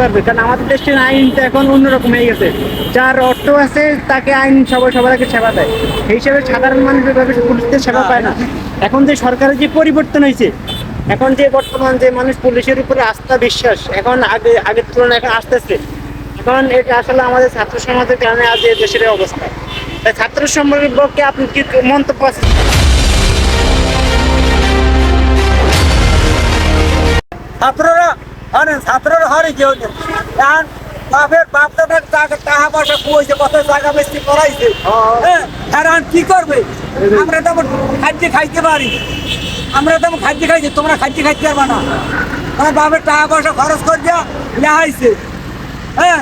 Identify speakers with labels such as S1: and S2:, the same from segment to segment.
S1: পারবে, কারণ আমাদের দেশের আইনটা এখন অন্যরকম হয়ে গেছে। যার অর্থ আছে তাকে আইন সবার আগে সেবা দেয়, সেই হিসেবে সাধারণ মানুষ এভাবে পুলিশদের সেবা পায় না। এখন যে সরকারের যে পরিবর্তন হয়েছে, এখন যে বর্তমান যে মানুষ পুলিশের উপরে আস্থা বিশ্বাস এখন আগের তুলনায় এখন আসতেছে, এখন এটা আসলে আমাদের ছাত্র সমাজের কারণে আজ এই দেশের এই অবস্থা। তাই ছাত্র সম্পর্কে আপনি কি মন্তব্য আছে?
S2: ছাত্ররা হারে কেউ নেই। এখন বাপের বাপদাদার টাকা পয়সা কুয়েছে, কত জায়গা বেশি করাইছে। হ্যাঁ, এখন কি করবে? আমরা তেমন খাদ্য খাইতে পারি, আমরা তেমন খাদ্য খাইছি, তোমরা খাদ্য খাইতে পারবা না। আমার বাপের টাকা পয়সা খরচ করে দিয়া লেহাইছে। হ্যাঁ,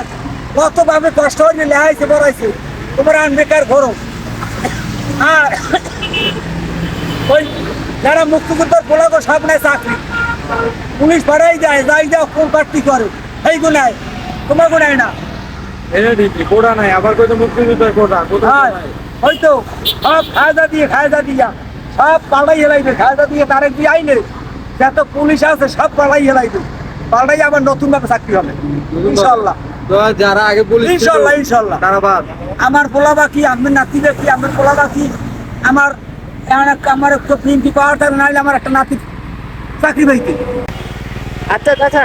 S2: কত ভাবে কষ্ট হয়ে লেহাইছে পড়াইছে, তোমরা বেকার ঘোরো। আর ওই যারা মুক্তিযোদ্ধার পোলাগো সব নেয় চাকরি, পুলিশ বাড়াই যায়, যাই যাও কোন প্রার্থী করে এই গুনায়, তোমার গুনায় না।
S3: এটা ঠিকই, কোটা নাই, আবার কত মুক্তিযুদ্ধের কোটা
S2: হয়তো সব খায়দা দিয়া সব পাল্টাই হেলাইবে, খায়দা দিয়ে তারেক দিয়ে আইনে যত পুলিশ আছে সব পাল্টাই হেলাইবে, পাল্টাই আবার নতুন ভাবে চাকরি হবে ইনশাল্লাহ।
S3: যারা আগে পুলিশ
S2: ইনশাল্লাহ
S3: তারা বাদ।
S2: আমার পোলাবা কি, আমার নাতি কি, আমার পোলাবা কি, আমার একটা পিএমপি পাওয়াটা নাইলে আমার একটা নাতি চাকরি পাইতে।
S1: আচ্ছা চাচা,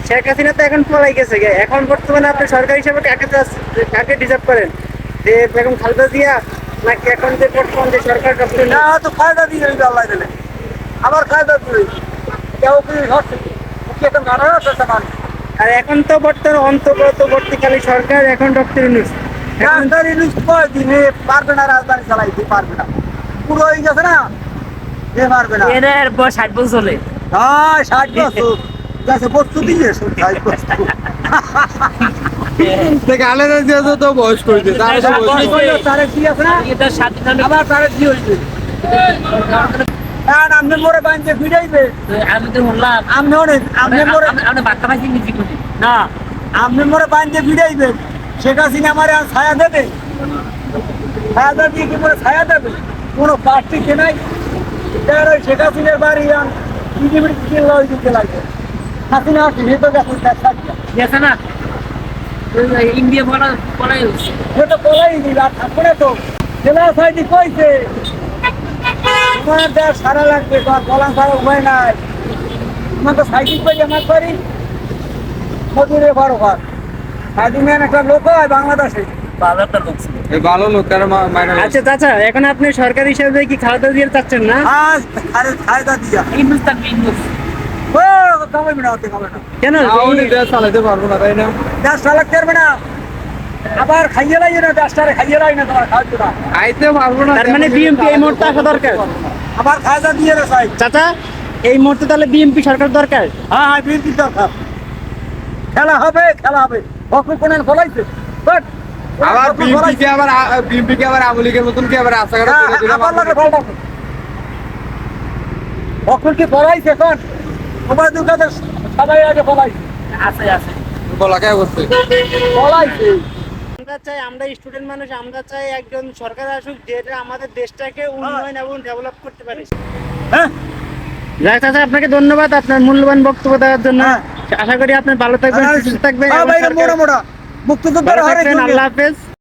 S1: শেখ হাসিনা তো এখন পলাই গেছে গে, এখন বর্তমানে আপনি সরকার হিসেবে কাকে ডিজার্ভ করেন, যে বেগম খালেদা জিয়া নাকি এখন যে বর্তমান যে সরকার ডক্টর?
S2: না, তো ফায়দা দিয়ে দিবে আল্লাহ দিলে, আমার ফায়দা দিবে কেউ কি হচ্ছে কি একটা মারা আছে মানুষ।
S1: আর এখন তো বর্তমান অন্তর্বর্তীকালীন সরকার, এখন ডক্টর ইউনূস।
S2: ডাক্তার ইউনূস দিনে পারবে না, রাজধানী চালাইতে পারবে না, পুরো হয়ে গেছে না, যে পারবে না।
S1: এর বয়স 60 বছর চলে।
S2: হ্যাঁ, 60 বছর গেছে, বস্তু দিয়ে 60 বছর।
S3: আলাদা দিয়ে তো বয়স করে দিয়ে
S2: তারেক দিয়ে আছে না, আবার তারেক দিয়ে হইবে। হ্যাঁ, আপনি মোরে বাঁধতে ফিরাইবে,
S1: আমি তো বললাম
S2: আপনি অনেক আপনি মোরে
S1: আপনি বার্তা পাইছি নিজে করে
S2: না, আপনি মোরে বাঁধতে ফিরাইবেন। শেখ হাসিনা আমার ছায়া দেবে, ছায়া দিয়ে কি মোরে ছায়া দেবে? কোনো পার্টি কেনাই শেখ হাসিনার বাড়ি পৃথিবীর কিনলে ওই দিতে লাগবে। হাসিনা আসছে সে তো
S1: গেছে না, ইন্ডিয়া পলাই হচ্ছে।
S2: সে তো বলাই দিল, আর থাকবে না তো। জেলা সাইডি কইছে তোমার দেশ সারা লাগবে, তোমার বলা ছাড়া উপায় নাই। তোমার তো সাইকেল করে আমার করি মজুরে বারো ঘর সাইডিম্যান একটা লোক হয় বাংলাদেশে,
S1: ভালো একটা লোক ছিল।
S3: ভালো লোক তারা মাইনা।
S1: আচ্ছা চাচা, এখন আপনি সরকার হিসেবে কি খালেদা জিয়ার চাচ্ছেন না?
S2: আরে ফায়দা দিয়া
S1: ইউনূস থাকবে, ইউনূস।
S2: ও কামাইবে না, কামাবে না,
S1: কেন?
S3: দেশ চালাইতে পারবো না, তাই না?
S2: দেশ চালাতে পারবে না, আবার খাইয়ে লাই না, দেশটারে খাইয়ে লাই না, তোমার খাওয়াতে না,
S3: আইতে পারবো না।
S1: তার মানে বিএনপি এই মুহূর্তে আসা দরকার।
S2: আবার খায়দা দিয়ে রে চাই।
S1: চাচা, এই মুহূর্তে তাহলে বিএনপি সরকার দরকার।
S2: হ্যাঁ, বিএনপি দরকার। খেলা হবে ভক্ত কোন ফলাইছে, বাট
S3: আবার বিএনপি কে আবার আওয়ামী লীগের মতন কি আবার আশা করা
S2: আবার লাগে ফলাইছে, ভক্তকে ফলাইছে। এখন তোমার দুর্গাতে সবাই আগে ফলাইছে,
S1: আছে
S3: বলা কে করছে
S2: ফলাইছে।
S1: আমরা চাই, আমরা স্টুডেন্ট মানুষ, আমরা চাই একজন সরকার আসুক যেটা আমাদের দেশটাকে উন্নয়ন এবং ডেভেলপ করতে পারে।
S2: হ্যাঁ,
S1: যাক চাচা, আপনাকে ধন্যবাদ আপনার মূল্যবান বক্তব্য দেওয়ার জন্য। আশা করি আপনি ভালো থাকবেন, সুস্থ থাকবেন।
S2: মোড়া মুক্তিযোদ্ধার
S1: আল্লাহ হাফেজ।